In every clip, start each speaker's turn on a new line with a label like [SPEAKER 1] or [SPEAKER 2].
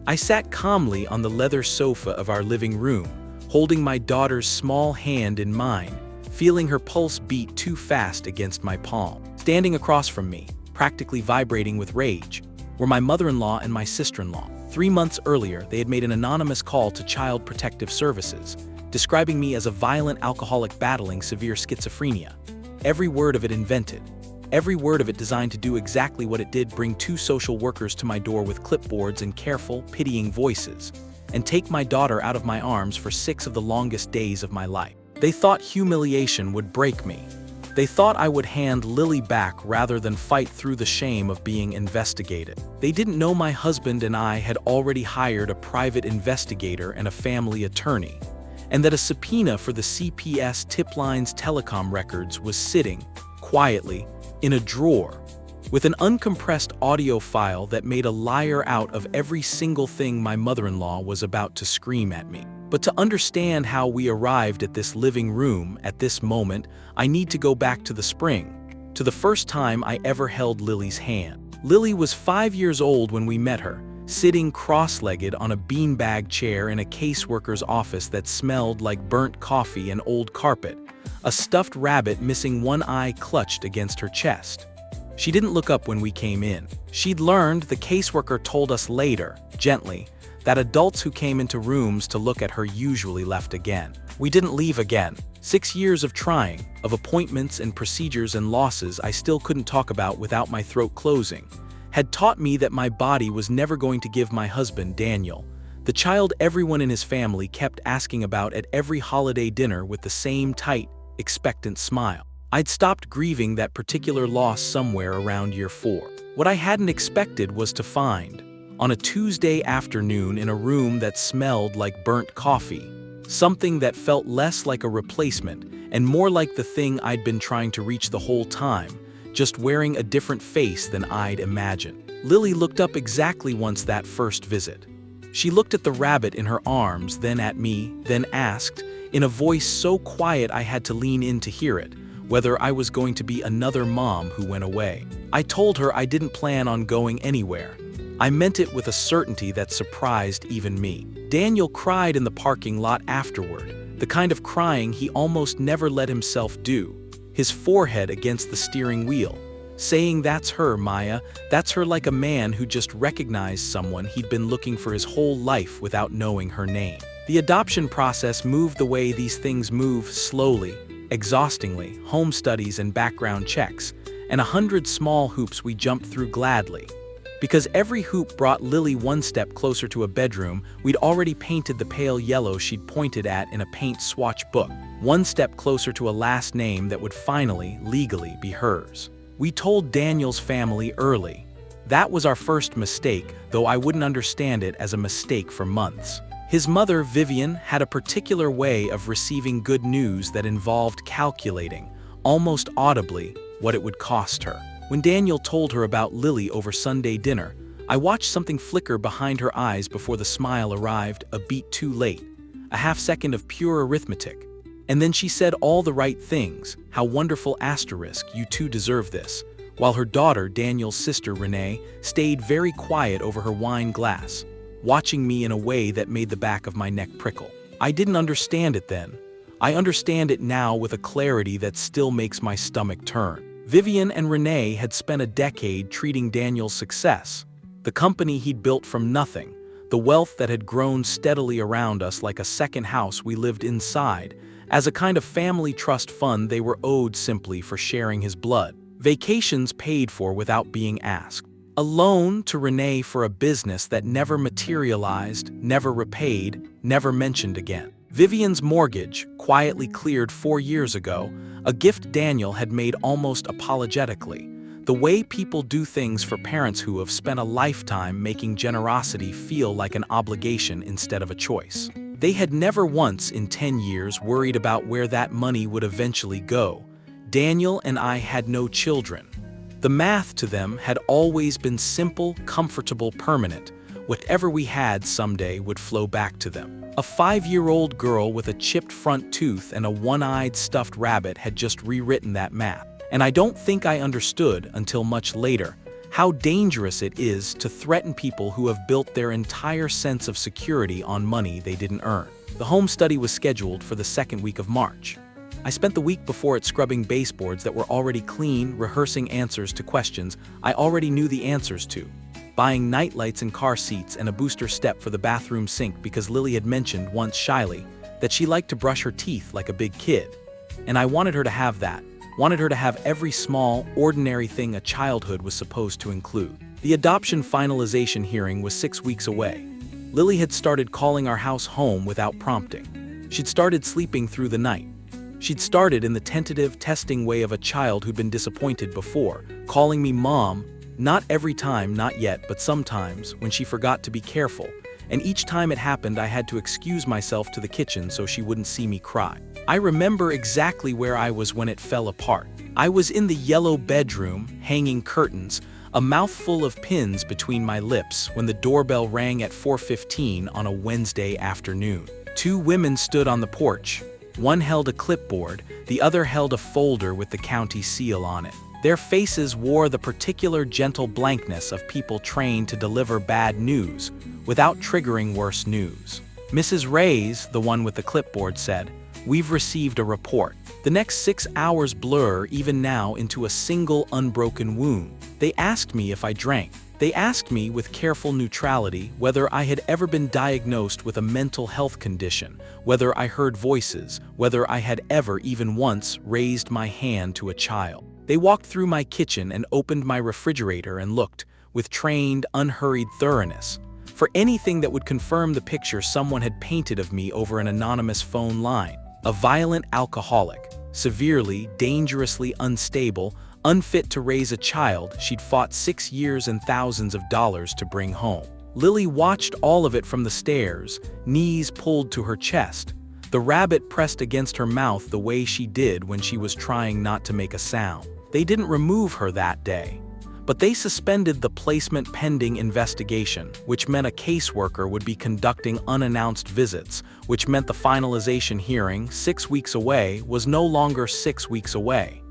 [SPEAKER 1] I sat calmly on the leather sofa of our living room, holding my daughter's small hand in mine, feeling her pulse beat too fast against my palm. Standing across from me, practically vibrating with rage, were my mother-in-law and my sister-in-law. 3 months earlier, they had made an anonymous call to Child Protective Services, describing me as a violent alcoholic battling severe schizophrenia. Every word of it invented. Every word of it designed to do exactly what it did: bring 2 social workers to my door with clipboards and careful, pitying voices, and take my daughter out of my arms for 6 of the longest days of my life. They thought humiliation would break me. They thought I would hand Lily back rather than fight through the shame of being investigated. They didn't know my husband and I had already hired a private investigator and a family attorney, and that a subpoena for the CPS Tip Lines telecom records was sitting, quietly, in a drawer, with an uncompressed audio file that made a liar out of every single thing my mother-in-law was about to scream at me. But to understand how we arrived at this living room at this moment, I need to go back to the spring, to the first time I ever held Lily's hand. Lily was 5 years old when we met her, sitting cross-legged on a beanbag chair in a caseworker's office that smelled like burnt coffee and old carpet, a stuffed rabbit missing one eye clutched against her chest. She didn't look up when we came in. She'd learned, the caseworker told us later, gently, that adults who came into rooms to look at her usually left again. We didn't leave again. 6 years of trying, of appointments and procedures and losses I still couldn't talk about without my throat closing, had taught me that my body was never going to give my husband, Daniel, the child everyone in his family kept asking about at every holiday dinner with the same tight, expectant smile. I'd stopped grieving that particular loss somewhere around year 4. What I hadn't expected was to find, on a Tuesday afternoon in a room that smelled like burnt coffee, something that felt less like a replacement and more like the thing I'd been trying to reach the whole time, just wearing a different face than I'd imagined. Lily looked up exactly once that first visit. She looked at the rabbit in her arms, then at me, then asked, in a voice so quiet I had to lean in to hear it, whether I was going to be another mom who went away. I told her I didn't plan on going anywhere. I meant it with a certainty that surprised even me. Daniel cried in the parking lot afterward, the kind of crying he almost never let himself do, his forehead against the steering wheel, saying, "That's her, Maya, that's her," like a man who just recognized someone he'd been looking for his whole life without knowing her name. The adoption process moved the way these things move, slowly, exhaustingly, home studies and background checks, and 100 small hoops we jumped through gladly. Because every hoop brought Lily one step closer to a bedroom we'd already painted the pale yellow she'd pointed at in a paint swatch book, one step closer to a last name that would finally, legally, be hers. We told Daniel's family early. That was our first mistake, though I wouldn't understand it as a mistake for months. His mother, Vivian, had a particular way of receiving good news that involved calculating, almost audibly, what it would cost her. When Daniel told her about Lily over Sunday dinner, I watched something flicker behind her eyes before the smile arrived, a beat too late, a half-second of pure arithmetic. And then she said all the right things, "How wonderful, asterisk, you two deserve this," while her daughter, Daniel's sister Renee, stayed very quiet over her wine glass, watching me in a way that made the back of my neck prickle. I didn't understand it then. I understand it now with a clarity that still makes my stomach turn. Vivian and Renee had spent a decade treating Daniel's success, the company he'd built from nothing, the wealth that had grown steadily around us like a second house we lived inside, as a kind of family trust fund they were owed simply for sharing his blood. Vacations paid for without being asked. A loan to Renee for a business that never materialized, never repaid, never mentioned again. Vivian's mortgage, quietly cleared 4 years ago, a gift Daniel had made almost apologetically, the way people do things for parents who have spent a lifetime making generosity feel like an obligation instead of a choice. They had never once in 10 years worried about where that money would eventually go. Daniel and I had no children. The math to them had always been simple, comfortable, permanent. Whatever we had someday would flow back to them. A 5-year-old girl with a chipped front tooth and a one-eyed stuffed rabbit had just rewritten that math. And I don't think I understood, until much later, how dangerous it is to threaten people who have built their entire sense of security on money they didn't earn. The home study was scheduled for the second week of March. I spent the week before it scrubbing baseboards that were already clean, rehearsing answers to questions I already knew the answers to, buying nightlights and car seats and a booster step for the bathroom sink because Lily had mentioned once shyly that she liked to brush her teeth like a big kid. And I wanted her to have that, wanted her to have every small, ordinary thing a childhood was supposed to include. The adoption finalization hearing was 6 weeks away. Lily had started calling our house home without prompting. She'd started sleeping through the night. She'd started in the tentative, testing way of a child who'd been disappointed before, calling me Mom, not every time, not yet, but sometimes, when she forgot to be careful. And each time it happened, I had to excuse myself to the kitchen so she wouldn't see me cry. I remember exactly where I was when it fell apart. I was in the yellow bedroom, hanging curtains, a mouthful of pins between my lips when the doorbell rang at 4:15 on a Wednesday afternoon. 2 women stood on the porch. One held a clipboard, the other held a folder with the county seal on it. Their faces wore the particular gentle blankness of people trained to deliver bad news without triggering worse news. Mrs. Reyes, the one with the clipboard, said, "We've received a report." The next 6 hours blur even now into a single unbroken wound. They asked me if I drank. They asked me with careful neutrality whether I had ever been diagnosed with a mental health condition, whether I heard voices, whether I had ever even once raised my hand to a child. They walked through my kitchen and opened my refrigerator and looked, with trained, unhurried thoroughness, for anything that would confirm the picture someone had painted of me over an anonymous phone line. A violent alcoholic, severely, dangerously unstable, unfit to raise a child she'd fought 6 years and thousands of dollars to bring home. Lily watched all of it from the stairs, knees pulled to her chest, the rabbit pressed against her mouth the way she did when she was trying not to make a sound. They didn't remove her that day, but they suspended the placement pending investigation, which meant a caseworker would be conducting unannounced visits, which meant the finalization hearing, 6 weeks away, was no longer 6 weeks away.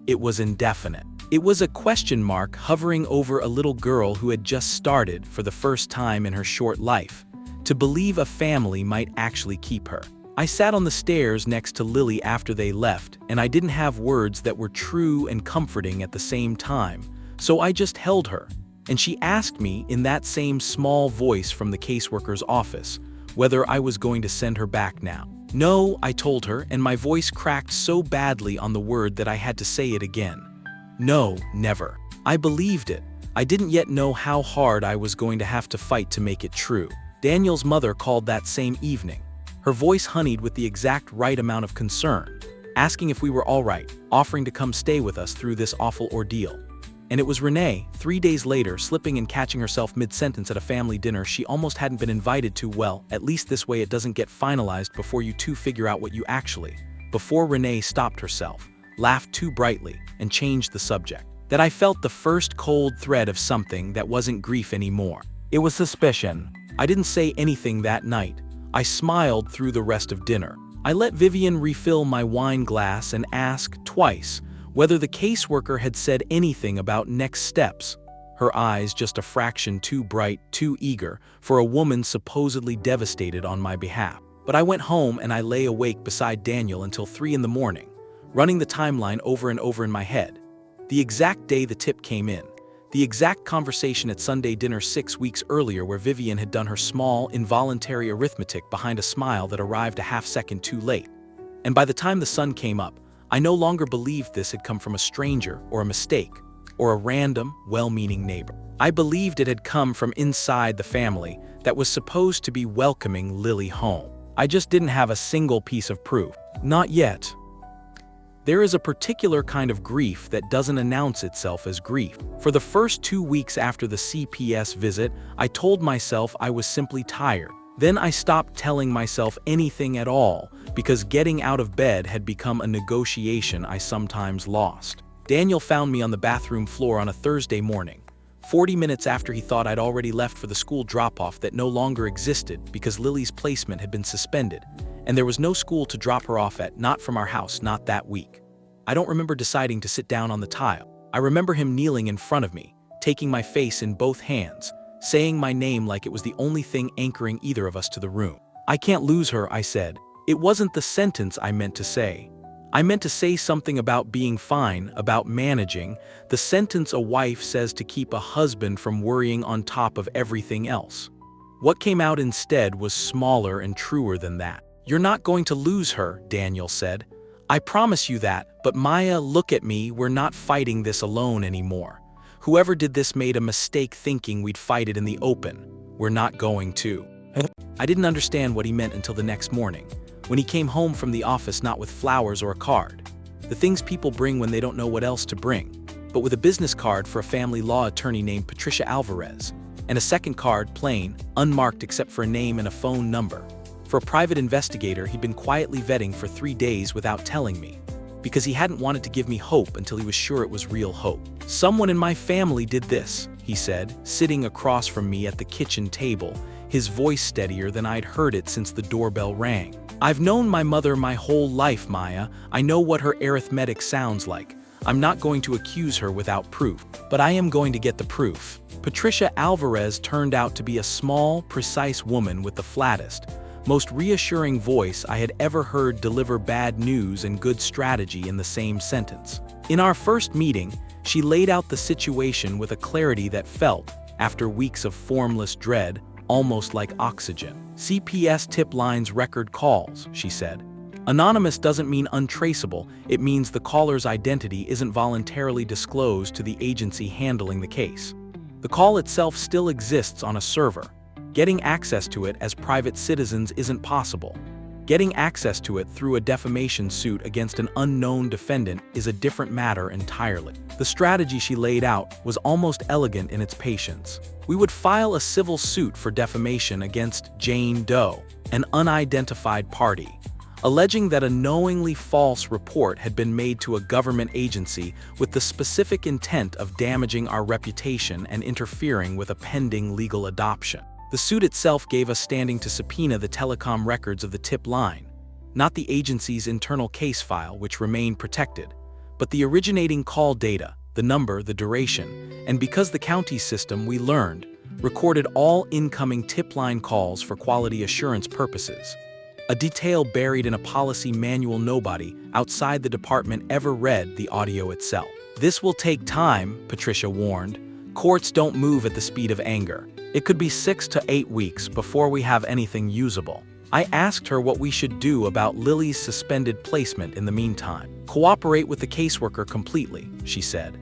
[SPEAKER 1] It was indefinite. It was a question mark hovering over a little girl who had just started, for the first time in her short life, to believe a family might actually keep her. I sat on the stairs next to Lily after they left, and I didn't have words that were true and comforting at the same time, so I just held her, and she asked me in that same small voice from the caseworker's office whether I was going to send her back now. No, I told her, and my voice cracked so badly on the word that I had to say it again. No, never. I believed it. I didn't yet know how hard I was going to have to fight to make it true. Daniel's mother called that same evening, her voice honeyed with the exact right amount of concern, asking if we were all right, offering to come stay with us through this awful ordeal. And it was Renee, 3 days later, slipping and catching herself mid-sentence at a family dinner she almost hadn't been invited to. Well, at least this way it doesn't get finalized before you two figure out what you actually. Before Renee stopped herself, laughed too brightly, and changed the subject. That I felt the first cold thread of something that wasn't grief anymore. It was suspicion. I didn't say anything that night. I smiled through the rest of dinner. I let Vivian refill my wine glass and ask, twice, whether the caseworker had said anything about next steps. Her eyes just a fraction too bright, too eager, for a woman supposedly devastated on my behalf. But I went home and I lay awake beside Daniel until 3 in the morning, running the timeline over and over in my head. The exact day the tip came in. The exact conversation at Sunday dinner 6 weeks earlier where Vivian had done her small, involuntary arithmetic behind a smile that arrived a half-second too late. And by the time the sun came up, I no longer believed this had come from a stranger or a mistake or a random, well-meaning neighbor. I believed it had come from inside the family that was supposed to be welcoming Lily home. I just didn't have a single piece of proof. Not yet. There is a particular kind of grief that doesn't announce itself as grief. For the first 2 weeks after the CPS visit, I told myself I was simply tired. Then I stopped telling myself anything at all because getting out of bed had become a negotiation I sometimes lost. Daniel found me on the bathroom floor on a Thursday morning, 40 minutes after he thought I'd already left for the school drop-off that no longer existed because Lily's placement had been suspended, and there was no school to drop her off at, not from our house, not that week. I don't remember deciding to sit down on the tile. I remember him kneeling in front of me, taking my face in both hands, saying my name like it was the only thing anchoring either of us to the room. "I can't lose her," I said. It wasn't the sentence I meant to say. I meant to say something about being fine, about managing, the sentence a wife says to keep a husband from worrying on top of everything else. What came out instead was smaller and truer than that. "You're not going to lose her," Daniel said. "I promise you that, but Maya, look at me, we're not fighting this alone anymore. Whoever did this made a mistake thinking we'd fight it in the open. We're not going to." I didn't understand what he meant until the next morning, when he came home from the office not with flowers or a card, the things people bring when they don't know what else to bring, but with a business card for a family law attorney named Patricia Alvarez, and a second card, plain, unmarked except for a name and a phone number, for a private investigator he'd been quietly vetting for 3 days without telling me, because he hadn't wanted to give me hope until he was sure it was real hope. "Someone in my family did this," he said, sitting across from me at the kitchen table, his voice steadier than I'd heard it since the doorbell rang. "I've known my mother my whole life, Maya. I know what her arithmetic sounds like. I'm not going to accuse her without proof, but I am going to get the proof." Patricia Alvarez turned out to be a small, precise woman with the flattest, most reassuring voice I had ever heard deliver bad news and good strategy in the same sentence. In our first meeting, she laid out the situation with a clarity that felt, after weeks of formless dread, almost like oxygen. "CPS tip lines record calls," she said. "Anonymous doesn't mean untraceable, it means the caller's identity isn't voluntarily disclosed to the agency handling the case. The call itself still exists on a server. Getting access to it as private citizens isn't possible. Getting access to it through a defamation suit against an unknown defendant is a different matter entirely." The strategy she laid out was almost elegant in its patience. We would file a civil suit for defamation against Jane Doe, an unidentified party, alleging that a knowingly false report had been made to a government agency with the specific intent of damaging our reputation and interfering with a pending legal adoption. The suit itself gave us standing to subpoena the telecom records of the tip line, not the agency's internal case file, which remained protected, but the originating call data, the number, the duration, and because the county system, we learned, recorded all incoming tip line calls for quality assurance purposes. A detail buried in a policy manual nobody outside the department ever read the audio itself. "This will take time," Patricia warned. "Courts don't move at the speed of anger. It could be 6 to 8 weeks before we have anything usable." I asked her what we should do about Lily's suspended placement in the meantime. "Cooperate with the caseworker completely," she said.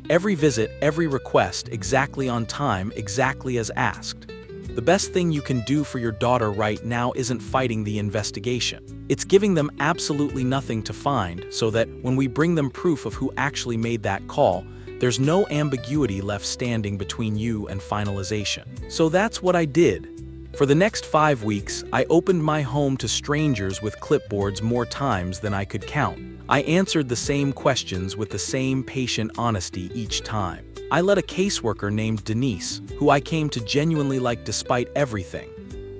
[SPEAKER 1] "Every visit, every request, exactly on time, exactly as asked. The best thing you can do for your daughter right now isn't fighting the investigation. It's giving them absolutely nothing to find so that when we bring them proof of who actually made that call, there's no ambiguity left standing between you and finalization." So that's what I did. For the next 5 weeks, I opened my home to strangers with clipboards more times than I could count. I answered the same questions with the same patient honesty each time. I let a caseworker named Denise, who I came to genuinely like despite everything,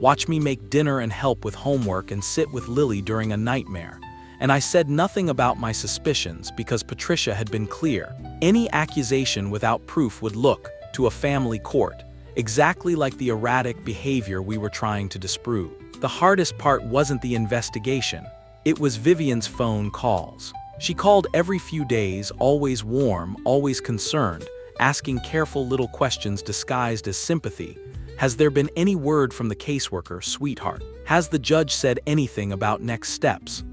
[SPEAKER 1] watch me make dinner and help with homework and sit with Lily during a nightmare. And I said nothing about my suspicions because Patricia had been clear. Any accusation without proof would look, to a family court, exactly like the erratic behavior we were trying to disprove. The hardest part wasn't the investigation. It was Vivian's phone calls. She called every few days, always warm, always concerned, asking careful little questions disguised as sympathy. "Has there been any word from the caseworker, sweetheart? Has the judge said anything about next steps?"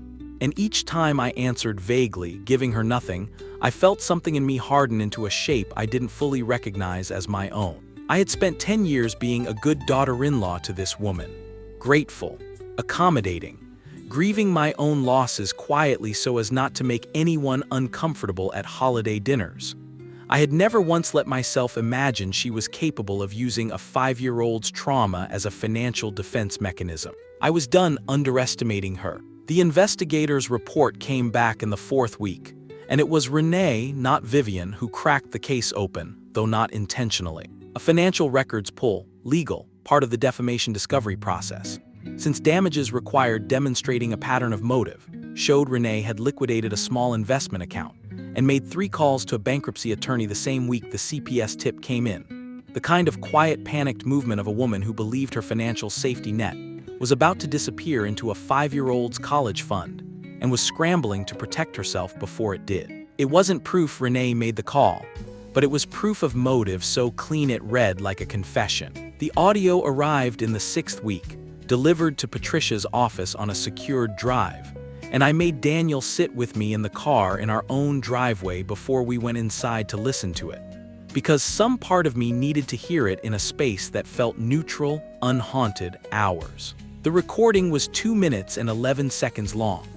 [SPEAKER 1] And each time I answered vaguely, giving her nothing, I felt something in me harden into a shape I didn't fully recognize as my own. I had spent 10 years being a good daughter-in-law to this woman. Grateful, accommodating, grieving my own losses quietly so as not to make anyone uncomfortable at holiday dinners. I had never once let myself imagine she was capable of using a 5-year-old's trauma as a financial defense mechanism. I was done underestimating her. The investigator's report came back in the 4th week, and it was Renee, not Vivian, who cracked the case open, though not intentionally. A financial records pull, legal, part of the defamation discovery process. Since damages required demonstrating a pattern of motive, showed Renee had liquidated a small investment account, and made 3 calls to a bankruptcy attorney the same week the CPS tip came in. The kind of quiet, panicked movement of a woman who believed her financial safety net was about to disappear into a 5-year-old's college fund and was scrambling to protect herself before it did. It wasn't proof Renee made the call, but it was proof of motive so clean it read like a confession. The audio arrived in the 6th week, delivered to Patricia's office on a secured drive, and I made Daniel sit with me in the car in our own driveway before we went inside to listen to it, because some part of me needed to hear it in a space that felt neutral, unhaunted hours. The recording was 2 minutes and 11 seconds long.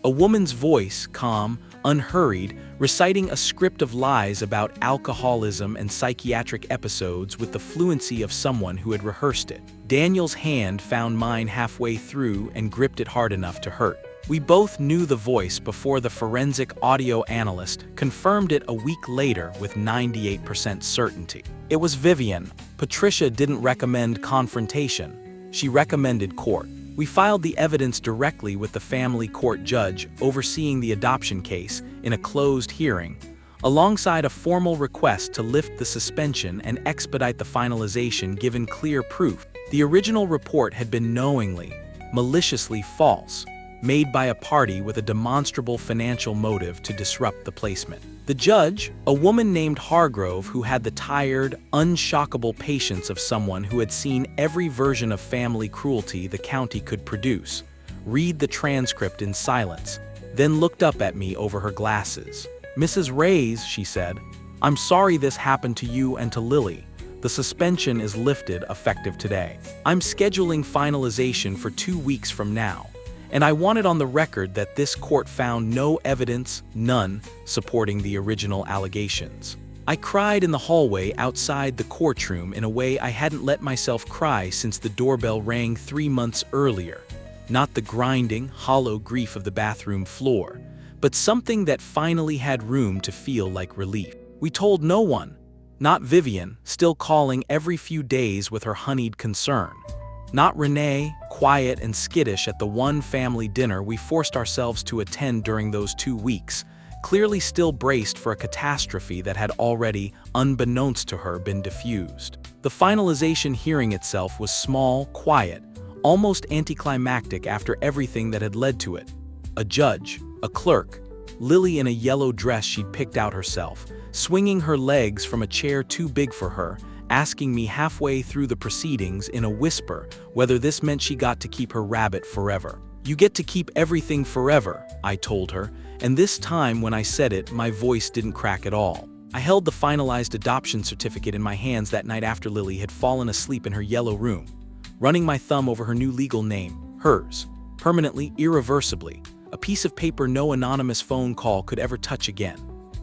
[SPEAKER 1] A woman's voice, calm, unhurried, reciting a script of lies about alcoholism and psychiatric episodes with the fluency of someone who had rehearsed it. Daniel's hand found mine halfway through and gripped it hard enough to hurt. We both knew the voice before the forensic audio analyst confirmed it a week later with 98% certainty. It was Vivian. Patricia didn't recommend confrontation. She recommended court. We filed the evidence directly with the family court judge overseeing the adoption case in a closed hearing, alongside a formal request to lift the suspension and expedite the finalization given clear proof the original report had been knowingly, maliciously false, made by a party with a demonstrable financial motive to disrupt the placement. The judge, a woman named Hargrove who had the tired, unshockable patience of someone who had seen every version of family cruelty the county could produce, read the transcript in silence, then looked up at me over her glasses. "Mrs. Reyes," she said, "I'm sorry this happened to you and to Lily. The suspension is lifted effective today. I'm scheduling finalization for 2 weeks from now. And I want it on the record that this court found no evidence, none, supporting the original allegations." I cried in the hallway outside the courtroom in a way I hadn't let myself cry since the doorbell rang 3 months earlier. Not the grinding, hollow grief of the bathroom floor, but something that finally had room to feel like relief. We told no one, not Vivian, still calling every few days with her honeyed concern. Not Renee, quiet and skittish at the one family dinner we forced ourselves to attend during those 2 weeks, clearly still braced for a catastrophe that had already, unbeknownst to her, been diffused. The finalization hearing itself was small, quiet, almost anticlimactic after everything that had led to it. A judge, a clerk, Lily in a yellow dress she'd picked out herself, swinging her legs from a chair too big for her, asking me halfway through the proceedings in a whisper whether this meant she got to keep her rabbit forever. "You get to keep everything forever," I told her, and this time when I said it, my voice didn't crack at all. I held the finalized adoption certificate in my hands that night after Lily had fallen asleep in her yellow room, running my thumb over her new legal name, hers, permanently, irreversibly, a piece of paper no anonymous phone call could ever touch again.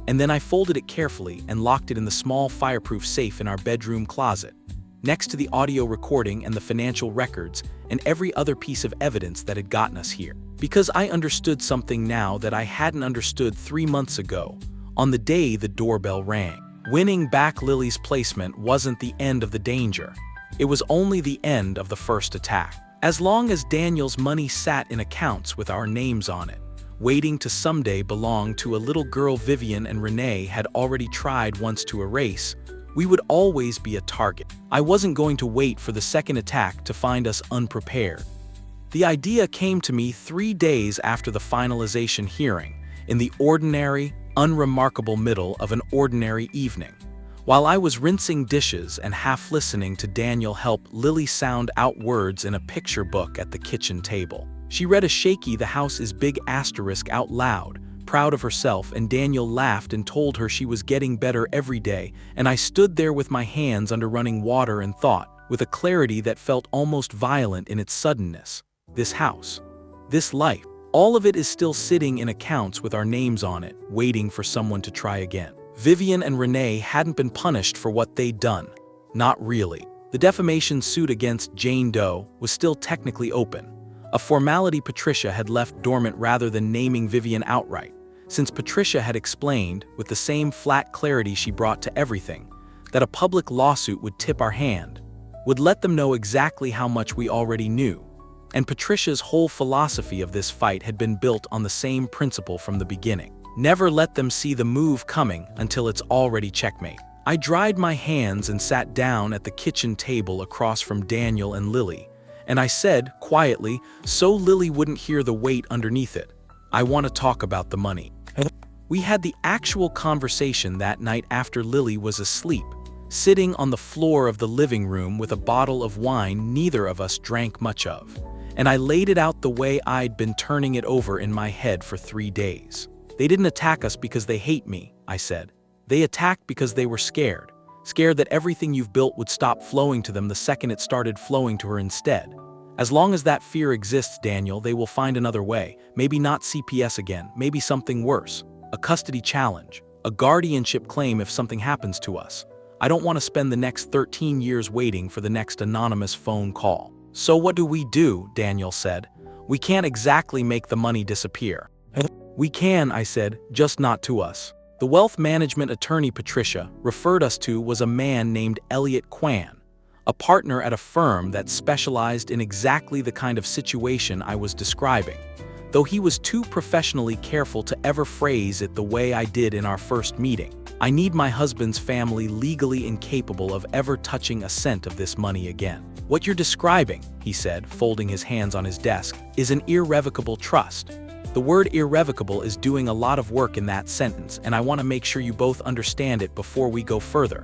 [SPEAKER 1] And then I folded it carefully and locked it in the small fireproof safe in our bedroom closet, next to the audio recording and the financial records and every other piece of evidence that had gotten us here. Because I understood something now that I hadn't understood 3 months ago, on the day the doorbell rang. Winning back Lily's placement wasn't the end of the danger. It was only the end of the first attack. As long as Daniel's money sat in accounts with our names on it, waiting to someday belong to a little girl Vivian and Renee had already tried once to erase, we would always be a target. I wasn't going to wait for the second attack to find us unprepared. The idea came to me 3 days after the finalization hearing, in the ordinary, unremarkable middle of an ordinary evening. While I was rinsing dishes and half listening to Daniel help Lily sound out words in a picture book at the kitchen table. She read a shaky "The house is big" asterisk out loud, proud of herself, and Daniel laughed and told her she was getting better every day, and I stood there with my hands under running water and thought, with a clarity that felt almost violent in its suddenness. This house, this life, all of it is still sitting in accounts with our names on it, waiting for someone to try again. Vivian and Renee hadn't been punished for what they'd done. Not really. The defamation suit against Jane Doe was still technically open, a formality Patricia had left dormant rather than naming Vivian outright, since Patricia had explained, with the same flat clarity she brought to everything, that a public lawsuit would tip our hand, would let them know exactly how much we already knew, and Patricia's whole philosophy of this fight had been built on the same principle from the beginning. Never let them see the move coming until it's already checkmate. I dried my hands and sat down at the kitchen table across from Daniel and Lily, and I said, quietly, so Lily wouldn't hear the weight underneath it, I want to talk about the money. We had the actual conversation that night after Lily was asleep, sitting on the floor of the living room with a bottle of wine neither of us drank much of, and I laid it out the way I'd been turning it over in my head for 3 days. They didn't attack us because they hate me, I said. They attacked because they were scared that everything you've built would stop flowing to them the second it started flowing to her instead. As long as that fear exists, Daniel, they will find another way, maybe not CPS again, maybe something worse, a custody challenge, a guardianship claim if something happens to us. I don't want to spend the next 13 years waiting for the next anonymous phone call. So what do? Daniel said. We can't exactly make the money disappear. We can, I said, just not to us. The wealth management attorney Patricia referred us to was a man named Elliot Kwan, a partner at a firm that specialized in exactly the kind of situation I was describing, though he was too professionally careful to ever phrase it the way I did in our first meeting. I need my husband's family legally incapable of ever touching a cent of this money again. What you're describing, he said, folding his hands on his desk, is an irrevocable trust. The word irrevocable is doing a lot of work in that sentence, and I want to make sure you both understand it before we go further.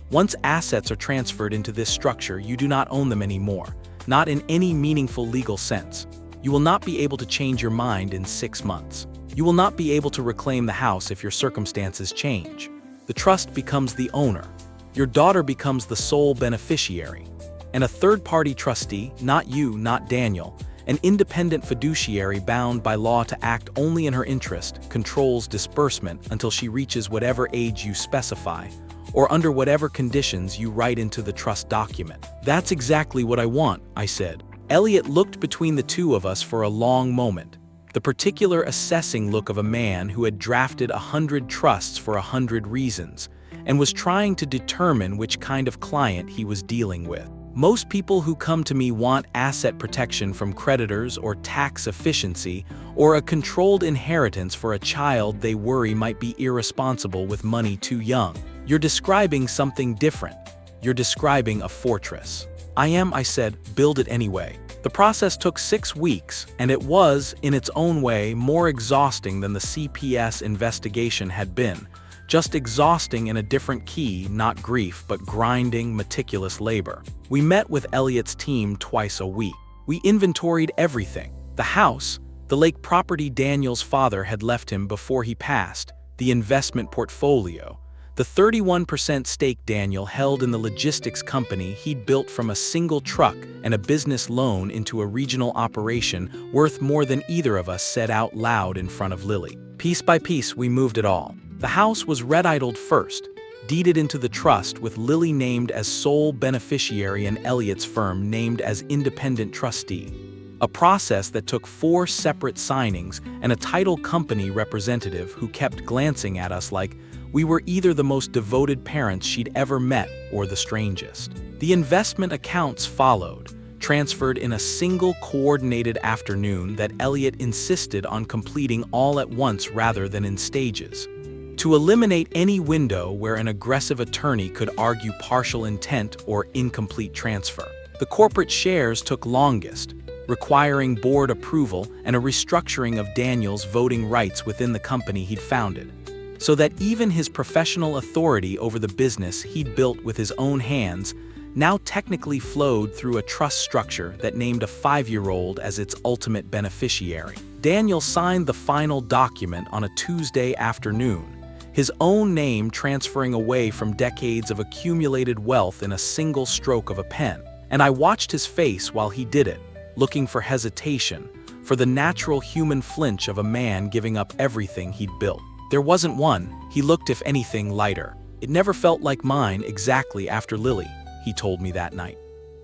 [SPEAKER 1] Once assets are transferred into this structure, you do not own them anymore, not in any meaningful legal sense. You will not be able to change your mind in 6 months. You will not be able to reclaim the house if your circumstances change. The trust becomes the owner. Your daughter becomes the sole beneficiary. And a third-party trustee, not you, not Daniel, an independent fiduciary bound by law to act only in her interest, controls disbursement until she reaches whatever age you specify, or under whatever conditions you write into the trust document. That's exactly what I want, I said. Elliot looked between the two of us for a long moment, the particular assessing look of a man who had drafted 100 trusts for 100 reasons, and was trying to determine which kind of client he was dealing with. Most people who come to me want asset protection from creditors or tax efficiency or a controlled inheritance for a child they worry might be irresponsible with money too young. You're describing something different. You're describing a fortress. I said, build it anyway. The process took 6 weeks, and it was, in its own way, more exhausting than the CPS investigation had been. Just exhausting in a different key, not grief, but grinding, meticulous labor. We met with Elliot's team twice a week. We inventoried everything. The house, the lake property Daniel's father had left him before he passed, the investment portfolio, the 31% stake Daniel held in the logistics company he'd built from a single truck and a business loan into a regional operation worth more than either of us said out loud in front of Lily. Piece by piece, we moved it all. The house was red-idled first, deeded into the trust with Lily named as sole beneficiary and Elliot's firm named as independent trustee, a process that took 4 separate signings and a title company representative who kept glancing at us like we were either the most devoted parents she'd ever met or the strangest. The investment accounts followed, transferred in a single coordinated afternoon that Elliot insisted on completing all at once rather than in stages, to eliminate any window where an aggressive attorney could argue partial intent or incomplete transfer. The corporate shares took longest, requiring board approval and a restructuring of Daniel's voting rights within the company he'd founded, so that even his professional authority over the business he'd built with his own hands now technically flowed through a trust structure that named a 5-year-old as its ultimate beneficiary. Daniel signed the final document on a Tuesday afternoon, his own name transferring away from decades of accumulated wealth in a single stroke of a pen. And I watched his face while he did it, looking for hesitation, for the natural human flinch of a man giving up everything he'd built. There wasn't one. He looked, if anything, lighter. It never felt like mine exactly after Lily, he told me that night.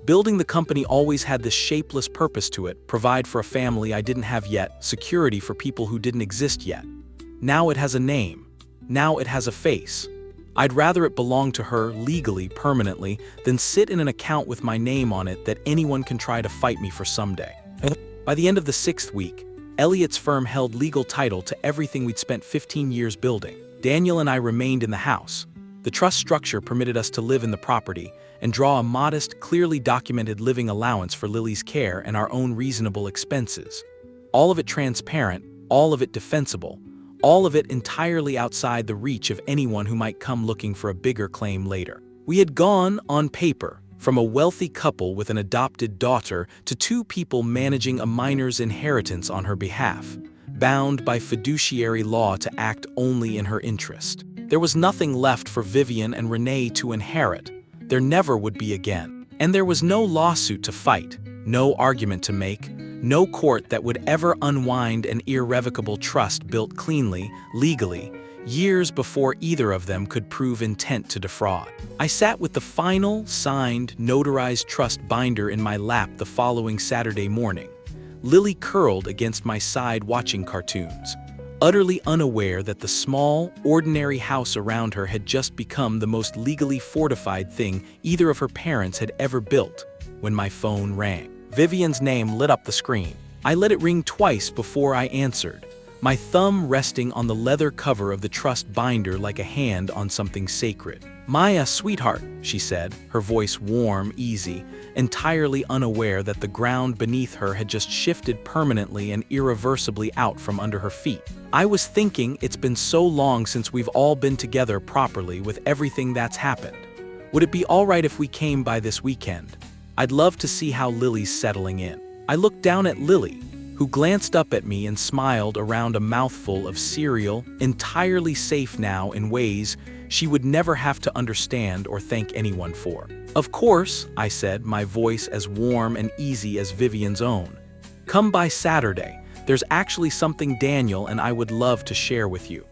[SPEAKER 1] Building the company always had this shapeless purpose to it, provide for a family I didn't have yet, security for people who didn't exist yet. Now it has a name. Now it has a face. I'd rather it belong to her legally, permanently, than sit in an account with my name on it that anyone can try to fight me for someday. By the end of the 6th week, Elliot's firm held legal title to everything we'd spent 15 years building. Daniel and I remained in the house. The trust structure permitted us to live in the property and draw a modest, clearly documented living allowance for Lily's care and our own reasonable expenses. All of it transparent, all of it defensible, all of it entirely outside the reach of anyone who might come looking for a bigger claim later. We had gone, on paper, from a wealthy couple with an adopted daughter to two people managing a minor's inheritance on her behalf, bound by fiduciary law to act only in her interest. There was nothing left for Vivian and Renee to inherit. There never would be again. And there was no lawsuit to fight, no argument to make, no court that would ever unwind an irrevocable trust built cleanly, legally, years before either of them could prove intent to defraud. I sat with the final, signed, notarized trust binder in my lap the following Saturday morning, Lily curled against my side watching cartoons, utterly unaware that the small, ordinary house around her had just become the most legally fortified thing either of her parents had ever built, when my phone rang. Vivian's name lit up the screen. I let it ring twice before I answered, my thumb resting on the leather cover of the trust binder like a hand on something sacred. "Maya, sweetheart," she said, her voice warm, easy, entirely unaware that the ground beneath her had just shifted permanently and irreversibly out from under her feet. "I was thinking it's been so long since we've all been together properly with everything that's happened. Would it be all right if we came by this weekend? I'd love to see how Lily's settling in." I looked down at Lily, who glanced up at me and smiled around a mouthful of cereal, entirely safe now in ways she would never have to understand or thank anyone for. "Of course," I said, my voice as warm and easy as Vivian's own. "Come by Saturday. There's actually something Daniel and I would love to share with you."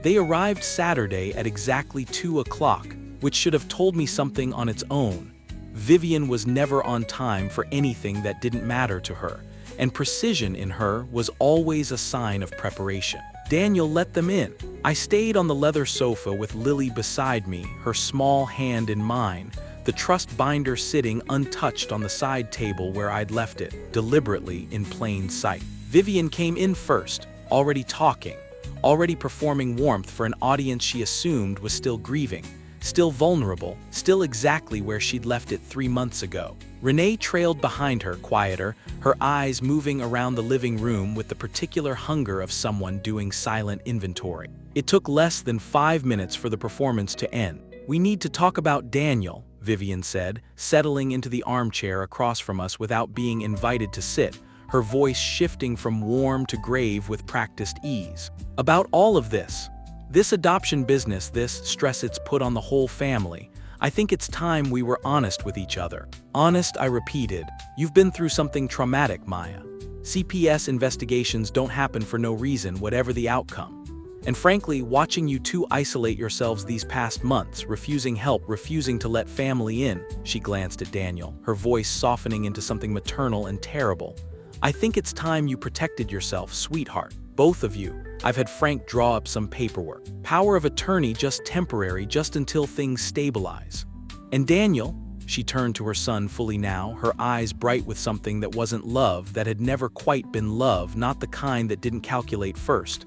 [SPEAKER 1] They arrived Saturday at exactly 2 o'clock, which should have told me something on its own. Vivian was never on time for anything that didn't matter to her, and precision in her was always a sign of preparation. Daniel let them in. I stayed on the leather sofa with Lily beside me, her small hand in mine, the trust binder sitting untouched on the side table where I'd left it, deliberately in plain sight. Vivian came in first, already talking, already performing warmth for an audience she assumed was still grieving, still vulnerable, still exactly where she'd left it 3 months ago. Renee trailed behind her, quieter, her eyes moving around the living room with the particular hunger of someone doing silent inventory. It took less than 5 minutes for the performance to end. "We need to talk about Daniel," Vivian said, settling into the armchair across from us without being invited to sit, her voice shifting from warm to grave with practiced ease. "About all of this adoption business, this stress it's put on the whole family. I think it's time we were honest with each other." "Honest," I repeated. "You've been through something traumatic, Maya. CPS investigations don't happen for no reason, whatever the outcome. And frankly, watching you two isolate yourselves these past months, refusing help, refusing to let family in," she glanced at Daniel, her voice softening into something maternal and terrible. "I think it's time you protected yourself, sweetheart. Both of you. I've had Frank draw up some paperwork. Power of attorney just temporary, just until things stabilize. And Daniel," she turned to her son fully now, her eyes bright with something that wasn't love, that had never quite been love, not the kind that didn't calculate first.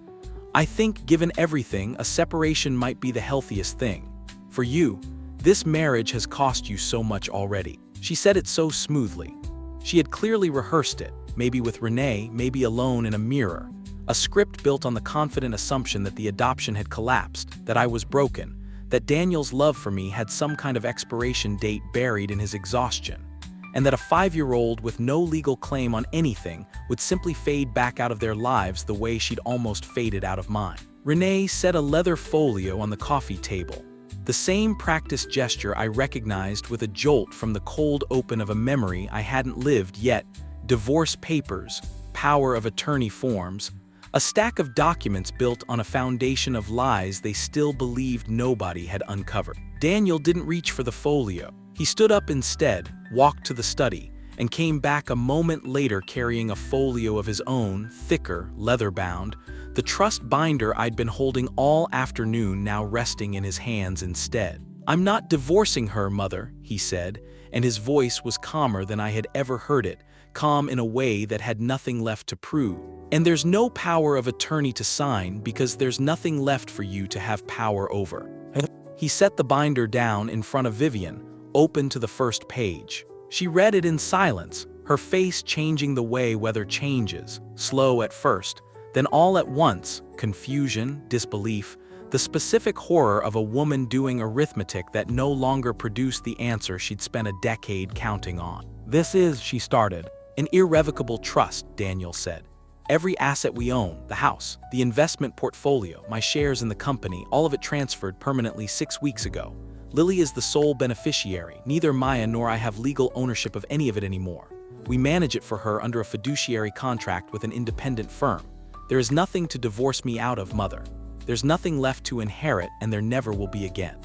[SPEAKER 1] "I think, given everything, a separation might be the healthiest thing. For you, this marriage has cost you so much already." She said it so smoothly. She had clearly rehearsed it, maybe with Renee, maybe alone in a mirror. A script built on the confident assumption that the adoption had collapsed, that I was broken, that Daniel's love for me had some kind of expiration date buried in his exhaustion, and that a 5-year-old with no legal claim on anything would simply fade back out of their lives the way she'd almost faded out of mine. Renee set a leather folio on the coffee table, the same practiced gesture I recognized with a jolt from the cold open of a memory I hadn't lived yet. Divorce papers, power of attorney forms, a stack of documents built on a foundation of lies they still believed nobody had uncovered. Daniel didn't reach for the folio. He stood up instead, walked to the study, and came back a moment later carrying a folio of his own, thicker, leather-bound, the trust binder I'd been holding all afternoon now resting in his hands instead. "I'm not divorcing her, Mother," he said, and his voice was calmer than I had ever heard it, calm in a way that had nothing left to prove. And there's no power of attorney to sign because there's nothing left for you to have power over. He set the binder down in front of Vivian, open to the first page. She read it in silence, her face changing the way weather changes, slow at first, then all at once, confusion, disbelief, the specific horror of a woman doing arithmetic that no longer produced the answer she'd spent a decade counting on. "This is," she started, "an irrevocable trust," Daniel said. "Every asset we own, the house, the investment portfolio, my shares in the company, all of it transferred permanently 6 weeks ago. Lily is the sole beneficiary. Neither Maya nor I have legal ownership of any of it anymore. We manage it for her under a fiduciary contract with an independent firm. There is nothing to divorce me out of, Mother. There's nothing left to inherit, and there never will be again."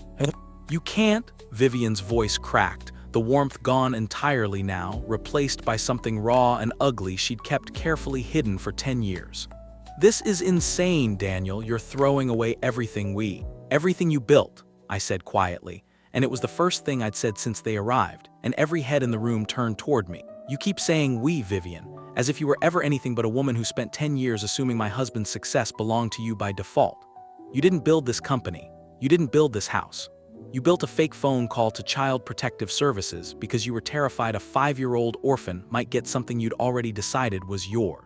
[SPEAKER 1] "You can't," Vivian's voice cracked, the warmth gone entirely now, replaced by something raw and ugly she'd kept carefully hidden for 10 years. "This is insane, Daniel. You're throwing away everything you built," I said quietly, and it was the first thing I'd said since they arrived, and every head in the room turned toward me. "You keep saying we, Vivian, as if you were ever anything but a woman who spent 10 years assuming my husband's success belonged to you by default. You didn't build this company. You didn't build this house. You built a fake phone call to Child Protective Services because you were terrified a 5-year-old orphan might get something you'd already decided was yours."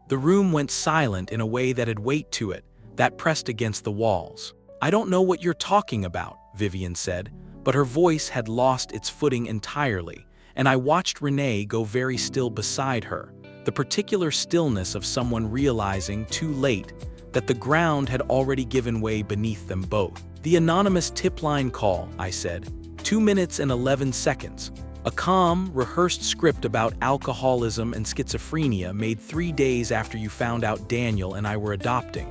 [SPEAKER 1] The room went silent in a way that had weight to it, that pressed against the walls. "I don't know what you're talking about," Vivian said, but her voice had lost its footing entirely, and I watched Renee go very still beside her, the particular stillness of someone realizing too late that the ground had already given way beneath them both. "The anonymous tip line call," I said. 2 minutes and 11 seconds. A calm, rehearsed script about alcoholism and schizophrenia made 3 days after you found out Daniel and I were adopting.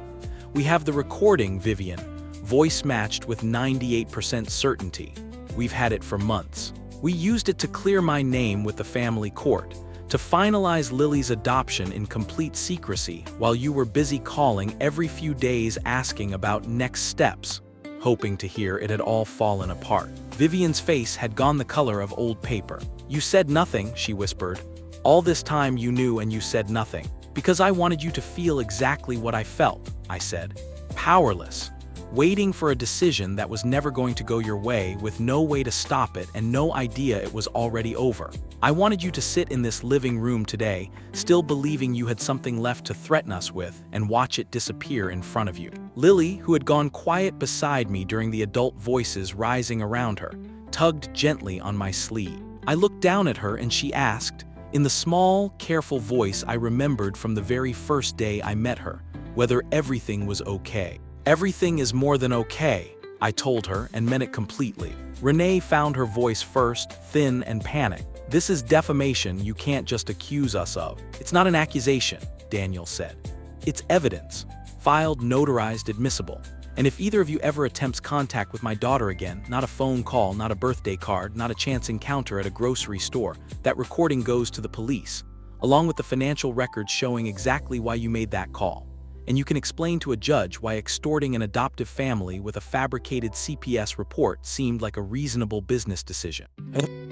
[SPEAKER 1] "We have the recording, Vivian," voice matched with 98% certainty. "We've had it for months. We used it to clear my name with the family court, to finalize Lily's adoption in complete secrecy while you were busy calling every few days asking about next steps, hoping to hear it had all fallen apart." Vivian's face had gone the color of old paper. "You said nothing," she whispered. "All this time you knew and you said nothing. Because I wanted you to feel exactly what I felt," I said. "Powerless. Waiting for a decision that was never going to go your way with no way to stop it and no idea it was already over. I wanted you to sit in this living room today, still believing you had something left to threaten us with, and watch it disappear in front of you." Lily, who had gone quiet beside me during the adult voices rising around her, tugged gently on my sleeve. I looked down at her and she asked, in the small, careful voice I remembered from the very first day I met her, whether everything was okay. "Everything is more than okay," I told her and meant it completely. Renee found her voice first, thin and panicked. "This is defamation you can't just accuse us of." "It's not an accusation," Daniel said. "It's evidence, filed, notarized, admissible. And if either of you ever attempts contact with my daughter again, not a phone call, not a birthday card, not a chance encounter at a grocery store, that recording goes to the police, along with the financial records showing exactly why you made that call. And you can explain to a judge why extorting an adoptive family with a fabricated CPS report seemed like a reasonable business decision."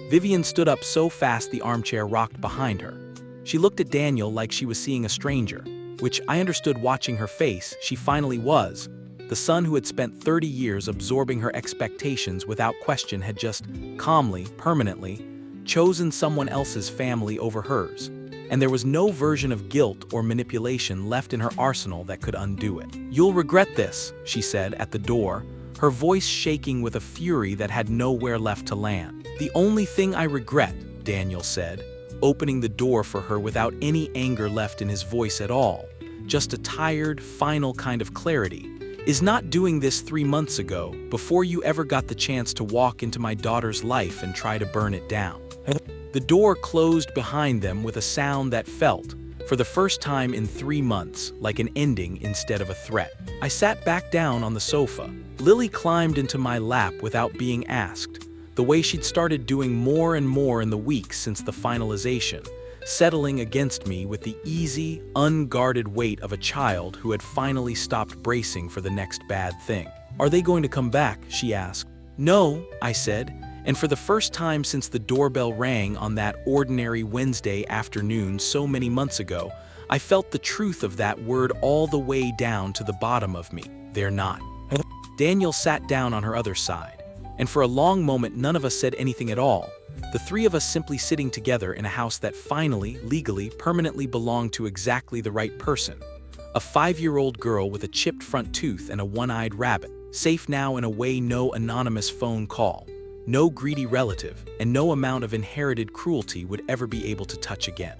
[SPEAKER 1] Vivian stood up so fast the armchair rocked behind her. She looked at Daniel like she was seeing a stranger, which I understood watching her face she finally was. The son who had spent 30 years absorbing her expectations without question had just, calmly, permanently, chosen someone else's family over hers. And there was no version of guilt or manipulation left in her arsenal that could undo it. "You'll regret this," she said at the door, her voice shaking with a fury that had nowhere left to land. "The only thing I regret," Daniel said, opening the door for her without any anger left in his voice at all, just a tired, final kind of clarity, "is not doing this 3 months ago, before you ever got the chance to walk into my daughter's life and try to burn it down." The door closed behind them with a sound that felt, for the first time in 3 months, like an ending instead of a threat. I sat back down on the sofa. Lily climbed into my lap without being asked, the way she'd started doing more and more in the weeks since the finalization, settling against me with the easy, unguarded weight of a child who had finally stopped bracing for the next bad thing. "Are they going to come back?" she asked. "No," I said, And for the first time since the doorbell rang on that ordinary Wednesday afternoon so many months ago, I felt the truth of that word all the way down to the bottom of me. They're not. Daniel sat down on her other side, and for a long moment none of us said anything at all, the three of us simply sitting together in a house that finally, legally, permanently belonged to exactly the right person. A 5-year-old girl with a chipped front tooth and a one-eyed rabbit, safe now in a way no anonymous phone call, no greedy relative, and no amount of inherited cruelty would ever be able to touch again.